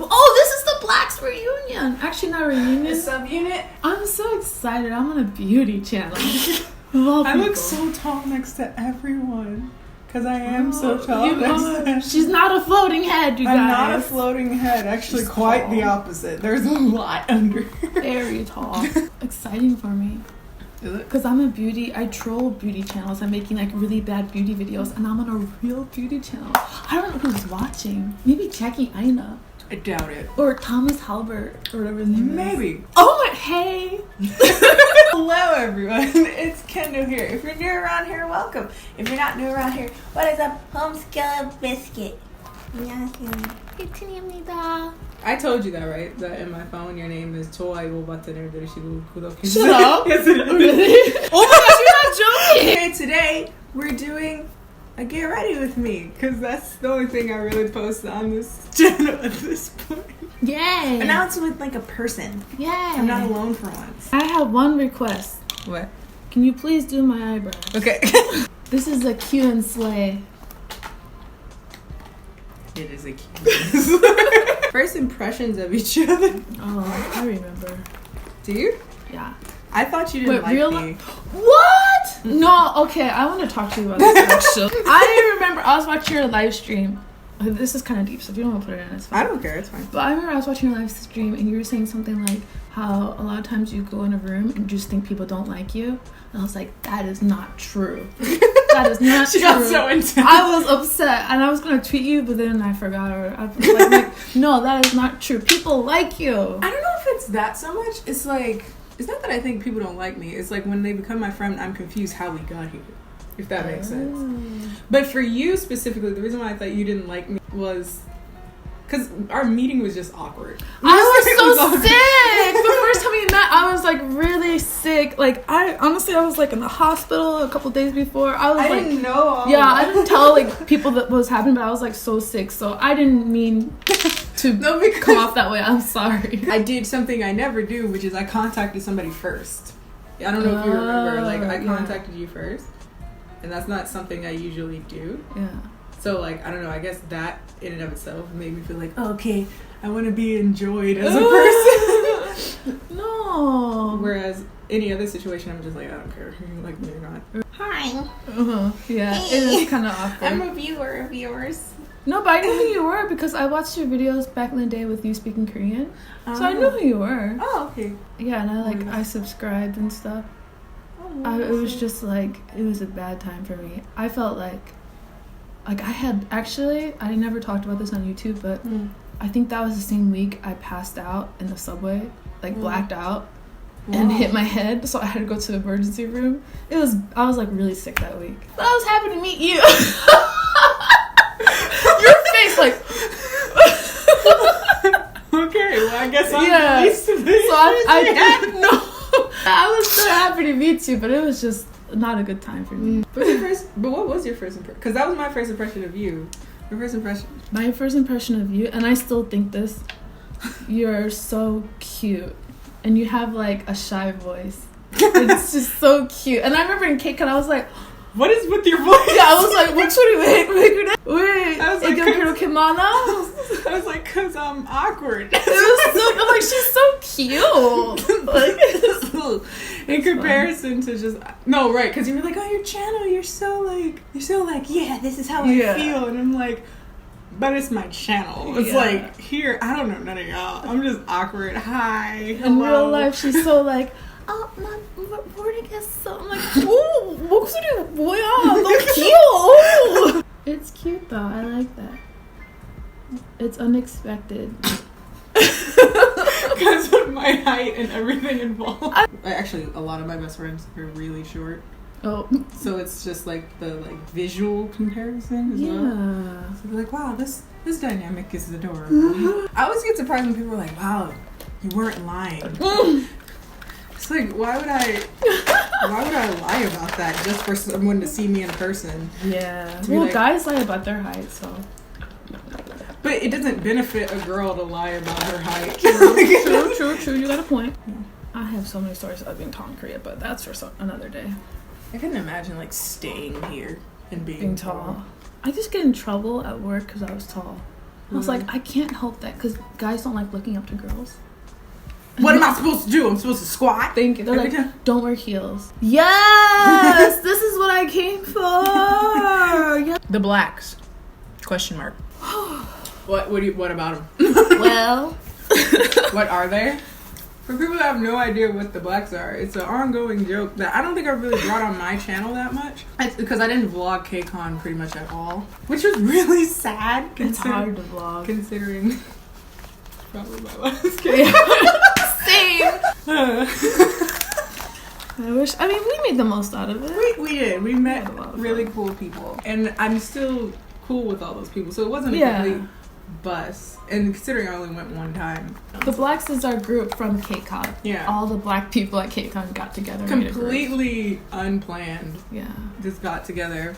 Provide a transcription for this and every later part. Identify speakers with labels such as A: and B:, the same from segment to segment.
A: Oh, this is the Blacks reunion. Actually, not a reunion.
B: A subunit.
A: I'm so excited. I'm on a beauty channel.
B: I look so tall next to everyone. Because I am so tall next to them.
A: She's not a floating head, you guys.
B: I'm not a floating head. Actually, she's quite tall. The opposite. There's a lot under.
A: Very tall. Exciting for me.
B: Is it?
A: Because I troll beauty channels. I'm making like really bad beauty videos, and I'm on a real beauty channel. I don't know who's watching. Maybe Jackie Aina.
B: I doubt it.
A: Or Thomas Halbert, or whatever his name is.
B: Maybe.
A: Oh my, hey.
B: Hello everyone, it's Kendall here. If you're new around here, welcome. If you're not new around here, what is up? Homeschool biscuit. I told you that, right? That in my phone your name is Toy Kudo.
A: Shut up.
B: Yes, it is.
A: Really? Oh my gosh, you're not joking.
B: Okay, today we're doing a get ready with me, because that's the only thing I really post on this channel at this point.
A: Yay.
B: And now it's with like a person.
A: Yay.
B: I'm not alone for once.
A: I have one request.
B: What?
A: Can you please do my eyebrows?
B: Okay.
A: This is a Q and Slay.
B: It is a cute. First impressions of each other.
A: Oh, I remember.
B: Do you?
A: Yeah.
B: I thought you didn't like me.
A: What? No, okay, I want to talk to you about this actually. I remember I was watching your live stream. This is kind of deep, so if you don't want to put it in, it's fine.
B: I don't care, it's fine.
A: But I remember I was watching your live stream and you were saying something like how a lot of times you go in a room and just think people don't like you. And I was like, that is not true. That is not
B: she
A: true.
B: Got so intense.
A: I was upset and I was going to tweet you, but then I forgot. I was like, no, that is not true. People like you.
B: I don't know if it's that so much. It's like, it's not that I think people don't like me. It's like when they become my friend, I'm confused how we got here. If that makes sense. But for you specifically, the reason why I thought you didn't like me was because our meeting was just awkward.
A: I was so sick. The first time we met, I was like really sick. Like I was like in the hospital a couple days before. I
B: didn't know.
A: Yeah, I didn't tell like people that was happening, but I was like so sick. So I didn't mean to come off that way. I'm sorry.
B: I did something I never do, which is I contacted somebody first. I don't know if you remember. Like I contacted you first. And that's not something I usually do.
A: Yeah.
B: So, like, I don't know. I guess that in and of itself made me feel like, oh, okay, I want to be enjoyed as a person.
A: No.
B: Whereas any other situation, I'm just like, I don't care. Like me or not. Hi.
A: Yeah, hey. It is kind of awkward.
B: I'm a viewer of yours.
A: No, but I knew who you were because I watched your videos back in the day with you speaking Korean. So I knew who you were.
B: Oh, okay.
A: Yeah, and I subscribed and stuff. It was just like, it was a bad time for me. I felt like I had, actually, I never talked about this on YouTube, but I think that was the same week I passed out in the subway, like blacked out and hit my head, so I had to go to the emergency room. I was like really sick that week. But I was happy to meet you. Your face like...
B: Okay, well I guess I'm the least of this.
A: So I was so happy to meet you, but it was just not a good time for me.
B: But what was your first impression? Because that was my first impression of you. Your first impression?
A: My first impression of you, and I still think this, you're so cute. And you have like a shy voice. It's just so cute. And I remember in K-Cut, I was like,
B: what is with your voice?
A: Yeah, I was like, what should we
B: I was like, cause I'm awkward.
A: It was so, like, she's so cute. Like,
B: in comparison to just no, right? Because you were like, oh, your channel, you're so like, yeah, this is how I feel, and I'm like, but it's my channel. It's like here, I don't know none of y'all. I'm just awkward. Hi, hello.
A: In real life, she's so like, oh, my recording is so... I'm like, oh, 목소리 뭐야? 너무 귀여워. It's cute though. I like that. It's unexpected.
B: Because of my height and everything involved. Actually, a lot of my best friends are really short.
A: Oh.
B: So it's just like the visual comparison as well. So they're like, wow, this dynamic is adorable. I always get surprised when people are like, wow, you weren't lying. It's like, why would I lie about that just for someone to see me in person?
A: Yeah. Well, like, guys lie about their height, so.
B: But it doesn't benefit a girl to lie about her height.
A: True. You got a point. Yeah. I have so many stories about being tall in Korea, but that's for another day.
B: I couldn't imagine like staying here and being
A: tall. I just get in trouble at work because I was tall. I was like, I can't help that because guys don't like looking up to girls.
B: What am I supposed to do? I'm supposed to squat?
A: Thank you. They're like, don't wear heels. Yes! This is what I came for! Yeah.
B: The blacks. Question mark. What about them?
A: Well.
B: What are they? For people that have no idea what the blacks are, it's an ongoing joke that I don't think I've really brought on my channel that much. Because I didn't vlog KCON pretty much at all. Which was really sad.
A: It's hard to vlog.
B: Considering probably my last game.
A: Same. I mean, we made the most out of it.
B: We did. We met really cool people. And I'm still cool with all those people. So it wasn't a complete bust. And considering I only went one time.
A: The Blacks is our group from KCON.
B: Yeah.
A: All the black people at KCON got together.
B: Completely unplanned.
A: Yeah.
B: Just got together.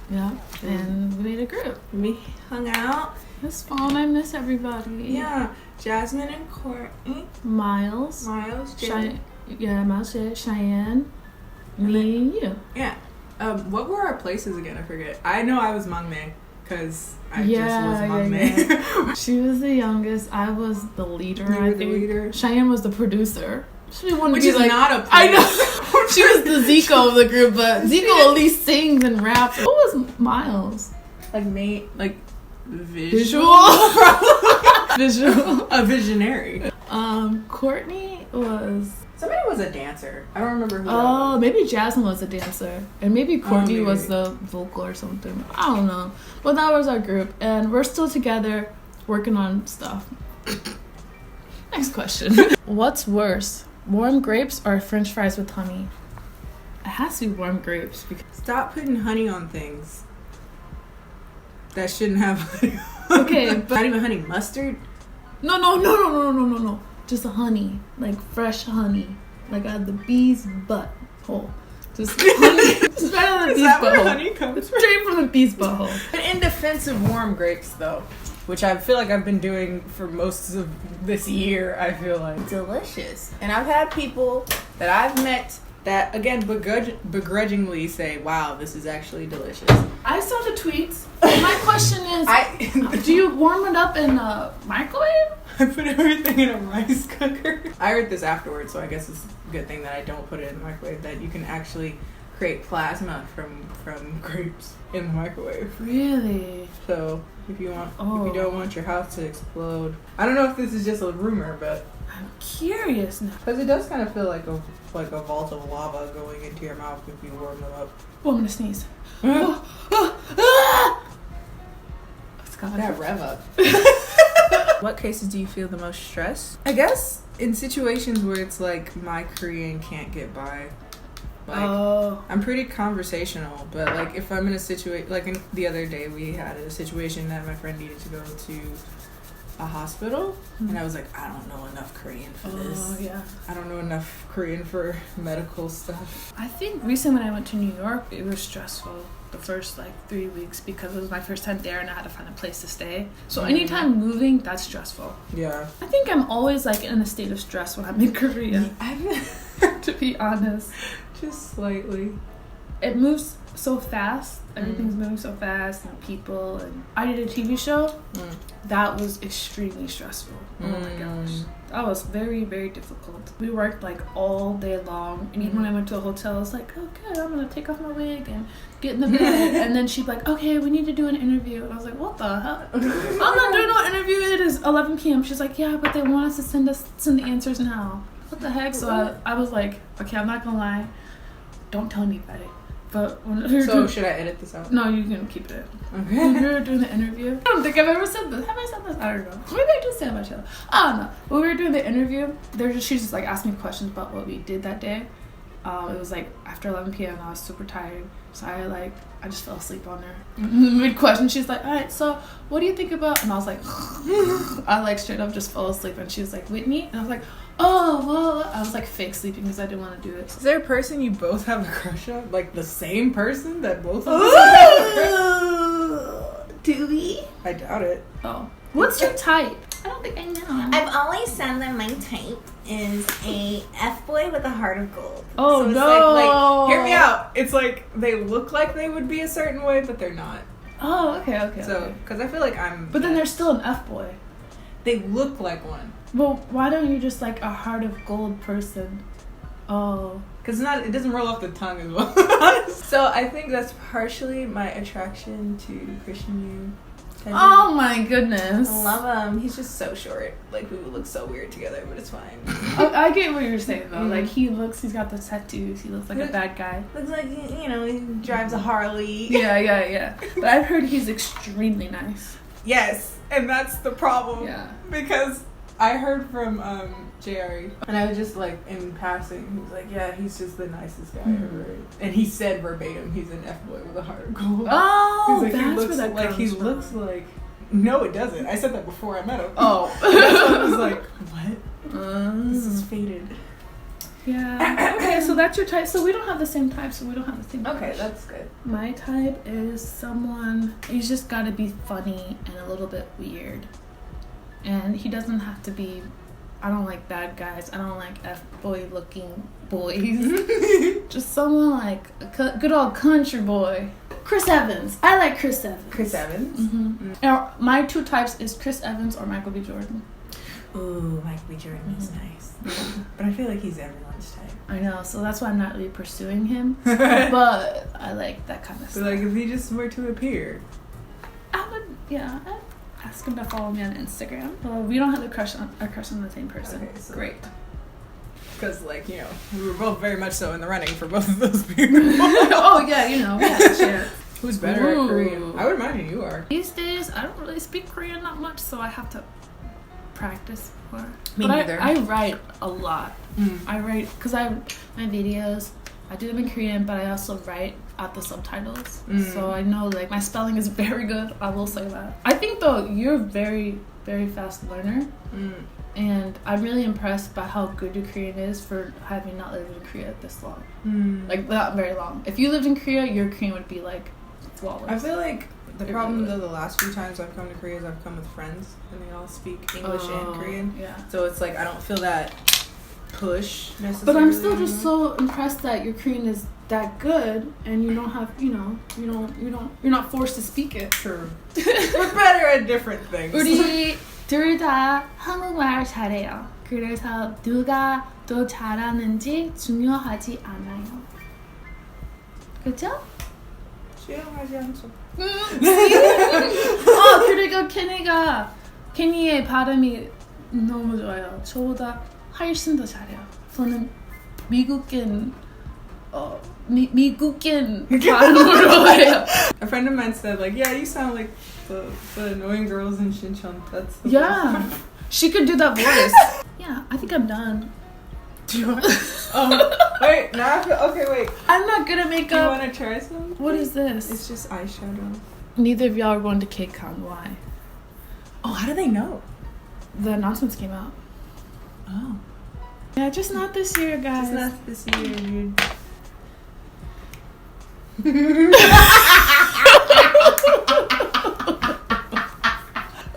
A: Yeah. And we made a group.
B: We hung out.
A: It was fun. I miss everybody.
B: Yeah. Jasmine and Courtney.
A: Miles.
B: Jay.
A: Miles, Jay, Cheyenne. Me and you.
B: Yeah. What were our places again? I forget. I know I was Mangme. Because I just was Mangme.
A: Yeah. She was the youngest. I was the leader.
B: You were the leader.
A: Cheyenne was the producer. She wanted
B: Which
A: to be
B: is
A: like,
B: not a place.
A: I know. She was the Zico of the group, but Zico at least sings and raps. What was Miles?
B: Like visual.
A: Visual.
B: A visionary.
A: Courtney was.
B: Somebody was a dancer. I don't remember who.
A: Oh, maybe Jasmine was a dancer, and maybe Courtney was the vocal or something. I don't know. But that was our group, and we're still together, working on stuff. Next question. What's worse, warm grapes or French fries with honey? It has to be warm grapes.
B: Stop putting honey on things that shouldn't have honey.
A: Okay, but
B: not even honey mustard.
A: No. Just honey, like fresh honey, like out of the bee's butthole. Just honey, just right out of the bee's butthole. Where honey comes from? Straight from the bee's butthole.
B: But in defense of warm grapes, though, which I feel like I've been doing for most of this year, I feel like delicious. And I've had people that I've met that again begrudgingly say, "Wow, this is actually delicious."
A: I saw the tweets. My question is, do you warm it up in a microwave?
B: I put everything in a rice cooker. I heard this afterwards, so I guess it's a good thing that I don't put it in the microwave, that you can actually create plasma from grapes in the microwave.
A: Really?
B: So if you don't want your house to explode. I don't know if this is just a rumor, but
A: I'm curious now.
B: Because it does kind of feel like a vault of lava going into your mouth if you warm them up.
A: Oh, I'm gonna sneeze.
B: That rev up. What cases do you feel the most stress? I guess in situations where it's like my Korean can't get by. Like, I'm pretty conversational, but like if I'm in a situation, like the other day we had a situation that my friend needed to go to a hospital, and I was like, I don't know enough Korean for this.
A: Yeah.
B: I don't know enough Korean for medical stuff.
A: I think recently when I went to New York, it was stressful the first 3 weeks because it was my first time there and I had to find a place to stay. So anytime moving, that's stressful.
B: Yeah.
A: I think I'm always in a state of stress when I'm in Korea. To be honest.
B: Just slightly.
A: It moves so fast. Everything's moving so fast, and people. And I did a TV show. That was extremely stressful. Oh my gosh. That was very, very difficult. We worked all day long, and even when I went to a hotel, I was like, okay, I'm gonna take off my wig and get in the bed. And then she'd be like, okay, we need to do an interview. And I was like, what the hell? I'm not doing no interview. It is 11 p.m. She's like, yeah, but they want us to send the answers now. What the heck? So I was like, okay, I'm not gonna lie. Don't tell anybody. But
B: should I edit this out?
A: No, you can keep it.
B: Okay.
A: When we were doing the interview, I don't think I've ever said this. Have I said this? I don't know. Maybe I just said my channel. I don't know. When we were doing the interview, she just asked me questions about what we did that day. It was after 11 p.m. and I was super tired, so I just fell asleep on her. Mid question, she's like, all right, so what do you think about? And I was like, I straight up just fell asleep, and she was like, Whitney, and I was like, oh well. I was fake sleeping because I didn't want to do it.
B: Is there a person you both have a crush on? The same person that both of us have a crush?
C: Do we?
B: I doubt it.
A: Oh, what's your type? I don't think I know.
C: I've always said that my type is a F-boy with a heart of gold.
A: Oh,
B: so it's
A: no.
B: Hear me out. It's they look like they would be a certain way, but they're not.
A: Oh, okay.
B: So, because I feel like I'm...
A: But then there's still an F-boy.
B: They look like one.
A: Well, why don't you just like a heart of gold person? Oh.
B: Because it doesn't roll off the tongue as well. So I think that's partially my attraction to Christian U.
A: Oh my goodness.
C: I love him. He's just so short. Like, we would look so weird together, but it's fine.
A: I get what you're saying though. Like he's got the tattoos. He looks like a bad guy.
C: Looks like, you know, he drives a Harley.
A: Yeah. But I've heard he's extremely nice.
B: Yes, and that's the problem.
A: Yeah.
B: Because I heard from JRE, and I was just like, in passing, he was like, yeah, he's just the nicest guy ever. And he said verbatim, he's an F-boy with a heart of gold.
A: Oh,
B: like,
A: that's
B: he looks
A: where that
B: like
A: comes
B: he
A: from.
B: looks like. No, it doesn't. I said that before I met him.
A: Oh.
B: That's why I was like, what? This is faded.
A: Yeah. Okay, so that's your type. So we don't have the same type, so we don't have the same
B: Okay,
A: crush.
B: that's good.
A: My type is someone, he's just got to be funny and a little bit weird. And he doesn't have to be, I don't like bad guys. I don't like F-boy looking boys. Just someone like a good old country boy. Chris Evans. I like Chris Evans.
B: Chris Evans?
A: Mm-hmm. Now, my two types is Chris Evans or Michael B. Jordan.
C: Ooh, Michael B. Jordan is nice.
B: But I feel like he's everyone's type.
A: I know, so that's why I'm not really pursuing him. But I like that kind of
B: So,
A: stuff.
B: like, if he just were to appear.
A: I'd ask him to follow me on Instagram. Well, we don't have a crush on the same person.
B: Okay, so
A: great.
B: Because, like, you know, we were both very much so in the running for both of those people.
A: Oh, yeah, you know, we had a chance.
B: Who's better
A: Ooh.
B: at Korean? I would imagine you are.
A: These days, I don't really speak Korean that much, so I have to practice more.
B: Me
A: but
B: neither.
A: I write a lot. I write, because my videos, I do them in Korean, but I also write out the subtitles. So I know, like, my spelling is very good. I will say that. I think, though, you're a very, very fast learner. And I'm really impressed by how good your Korean is for having not lived in Korea this long. Like, not very long. If you lived in Korea, your Korean would be, like, flawless.
B: I feel like the problem, though, the last few times I've come to Korea is I've come with friends, and they all speak English and Korean.
A: Yeah.
B: So it's like I don't feel that push necessarily.
A: But I'm still just so impressed that your Korean is that good, and you don't have, you're not forced to speak it.
B: True. We're better at different things.
A: 우리 둘 다 한국말 잘해요. 그래서 누가 더 잘하는지 중요하지 않아요. 그죠?
B: 중요하지 않죠.
A: 그리고 케니의 발음이 너무 좋아요. 저보다 훨씬 더 잘해요. 저는 미국인 발음으로 해요.
B: A friend of mine said, like, yeah, you sound like the annoying girls in Shincheon. That's the
A: Yeah. She could do that voice. Yeah, I think I'm done.
B: Do you want? Wait, now I feel, okay, wait.
A: I'm not good at
B: Do you
A: makeup.
B: want to try some?
A: What is this?
B: It's just eyeshadow.
A: Neither of y'all are going to KCON. Why?
B: Oh, how do they know?
A: The announcements came out.
B: Oh.
A: Yeah, just not this year, guys.
B: It's not this year, dude.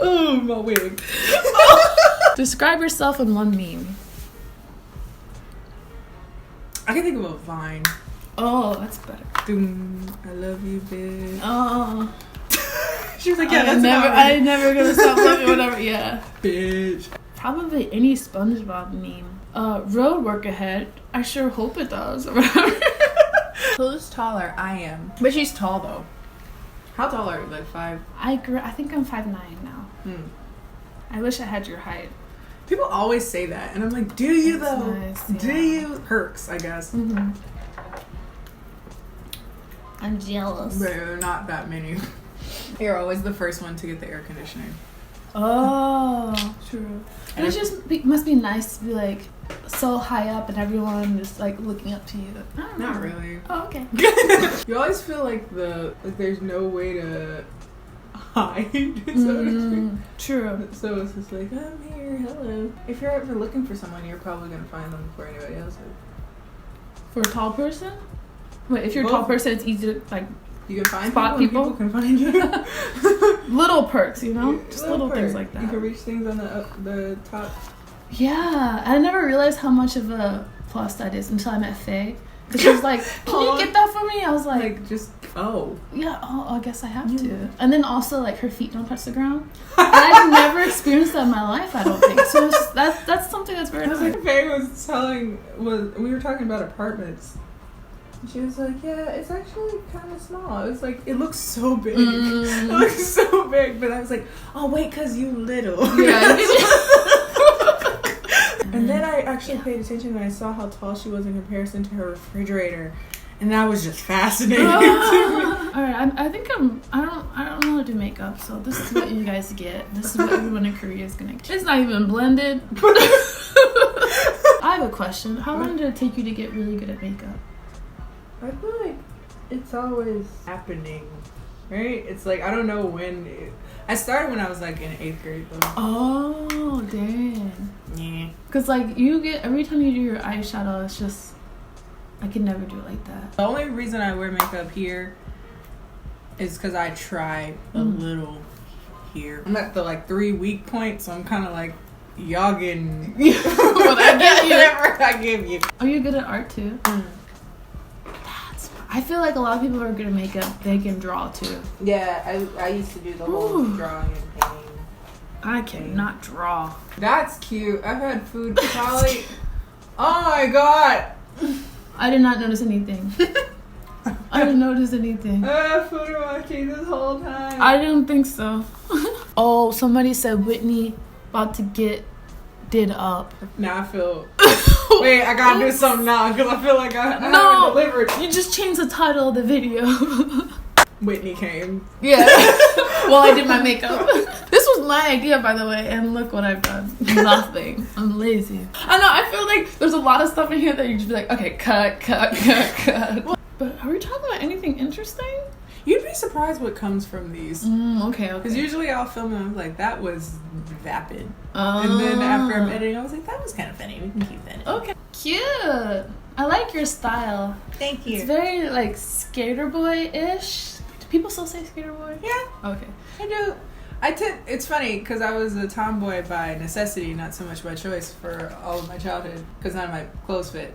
B: Oh, my wig.
A: Describe yourself in one meme.
B: I can think of a Vine.
A: Oh, that's better.
B: Doom, I love you, bitch.
A: Oh.
B: She was like, yeah, that's
A: I'm never gonna stop loving whatever. Yeah.
B: bitch.
A: Probably any SpongeBob meme. Road work ahead. I sure hope it does.
B: Who's taller? I am. But she's tall, though. How tall are you? Like 5?
A: I think I'm 5'9" now. I wish I had your height.
B: People always say that, and I'm like, do you
A: That's
B: though?
A: nice,
B: Do
A: yeah.
B: you? Perks, I guess.
A: I'm jealous.
B: But not that many. You're always the first one to get the air conditioning.
A: Oh, true. And it just must be nice to be like so high up and everyone is like looking up to you. I don't know.
B: Not really.
A: Oh, okay.
B: You always feel like there's no way to hide, so to speak.
A: True.
B: So it's just like, I'm here, hello. If you're ever looking for someone, you're probably gonna find them before anybody else is.
A: For a tall person? Wait, if you're a
B: Both.
A: tall person, it's easy to like
B: You can find
A: spot
B: people. And people can find you.
A: little perks, you know?
B: Yeah,
A: Just little things
B: perk.
A: like that.
B: You can reach things on the top.
A: Yeah, I never realized how much of a plus that is until I met Faye. Because she was like, can you get that for me? I was like
B: just,
A: yeah, I guess I have to. And then also, like, her feet don't touch the ground. And I've never experienced that in my life, I don't think. So it's just, that's something that's very nice.
B: Faye we were talking about apartments. She was like, yeah, it's actually kind of small. I was like, it looks so big. It looks so big. But I was like, oh, wait, because you little.
A: Yeah.
B: And then I actually paid attention and I saw how tall she was in comparison to her refrigerator. And that was just fascinating to me.
A: Alright, I think I don't know how to do makeup, so this is what you guys get. This is what everyone in Korea is gonna get. It's not even blended. I have a question. How long did it take you to get really good at makeup?
B: I feel like it's always happening, right? It's like, I don't know when. I started when I was like in 8th grade though.
A: Oh, dang.
B: Yeah.
A: Because like every time you do your eyeshadow, it's just, I can never do it like that.
B: The only reason I wear makeup here is because I try a little here. I'm at the like 3 week point, so I'm kind of like, y'all getting what I give you.
A: Are you good at art too? I feel like a lot of people who are good at makeup, they can draw too.
B: Yeah, I used to do the whole drawing and painting.
A: I cannot draw.
B: That's cute. I've had food probably. Oh my god.
A: I did not notice anything. I didn't notice anything.
B: I had food in my teeth this whole time.
A: I didn't think so. Oh, somebody said Whitney about to get did up.
B: Now I feel. Wait, I gotta do something now because I feel like I haven't delivered.
A: You just changed the title of the video.
B: Whitney came.
A: Yeah. Well, I did my makeup. This was my idea, by the way, and look what I've done. Nothing. I'm lazy. I know, I feel like there's a lot of stuff in here that you just be like, okay, cut. But are we talking about anything interesting?
B: You'd be surprised what comes from these.
A: Okay.
B: Because usually I'll film them like, that was vapid. And then after I'm editing, I was like, that was kind of funny. We can keep that in.
A: Okay. Cute. I like your style.
C: Thank you.
A: It's very, like, skater boy-ish. Do people still say skater boy?
B: Yeah.
A: Okay.
B: I do. It's funny because I was a tomboy by necessity, not so much by choice for all of my childhood because none of my clothes fit.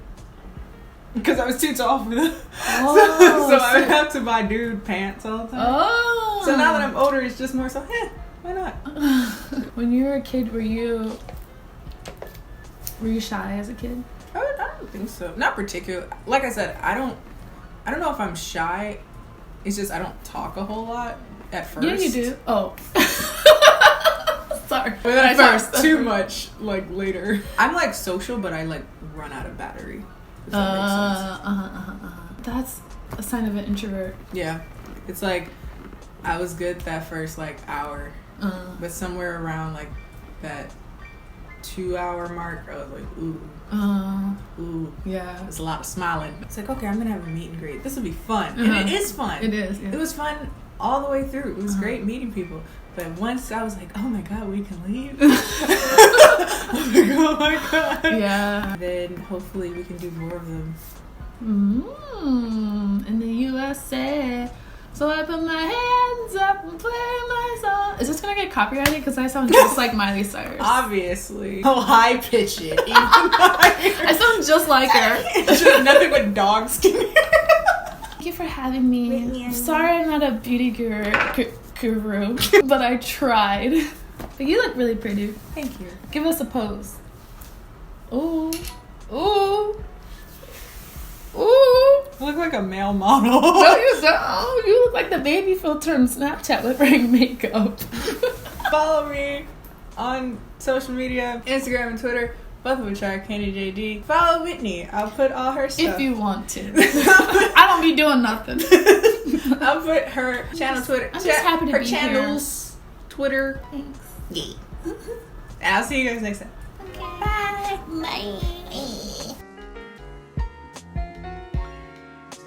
B: Because I was too tall for them.
A: Oh,
B: so I would have to buy dude pants all the time.
A: Oh.
B: So now that I'm older, it's just more so, why not?
A: When you were a kid, were you shy as a kid?
B: I don't think so. Not particularly. Like I said, I don't know if I'm shy. It's just I don't talk a whole lot at first.
A: Yeah, you do. Oh. Sorry.
B: But then I talk too much, like, later. I'm, like, social, but I, like, run out of battery. If that makes sense.
A: That's a sign of an introvert.
B: Yeah. It's like, I was good that first, like, hour. But somewhere around, like, that 2 hour mark, I was like, ooh.
A: Yeah.
B: There's a lot of smiling. It's like, okay, I'm going to have a meet and greet. This will be fun. And it is fun.
A: It is, yeah.
B: It was fun all the way through. It was great meeting people. But once I was like, oh my god, we can leave. Oh my god.
A: Yeah.
B: Then hopefully we can do more of them.
A: In the USA. So I put my hands up and play my song. Is this gonna get copyrighted? Because I sound just like Miley Cyrus.
B: Obviously. Oh, high pitch it. Even higher.
A: I sound just like her.
B: It's just nothing but dogs can hear.
A: Thank you for having me.
C: Whitney,
A: I'm sorry I'm not a beauty guru, but I tried. But you look really pretty.
B: Thank you.
A: Give us a pose. Ooh. Ooh. Ooh.
B: You look like a male model.
A: No, you don't. Oh, you look like the baby filter on Snapchat with wearing makeup.
B: Follow me on social media, Instagram and Twitter, both of which are KennieJD. Follow Whitney. I'll put all her stuff.
A: If you want to. I don't be doing nothing.
B: I'll put her channel, Twitter.
A: I'm just happy to
B: her
A: be
B: channels, Twitter.
C: Thanks.
B: Yeah. I'll see you guys next time.
C: Okay. Bye. Bye.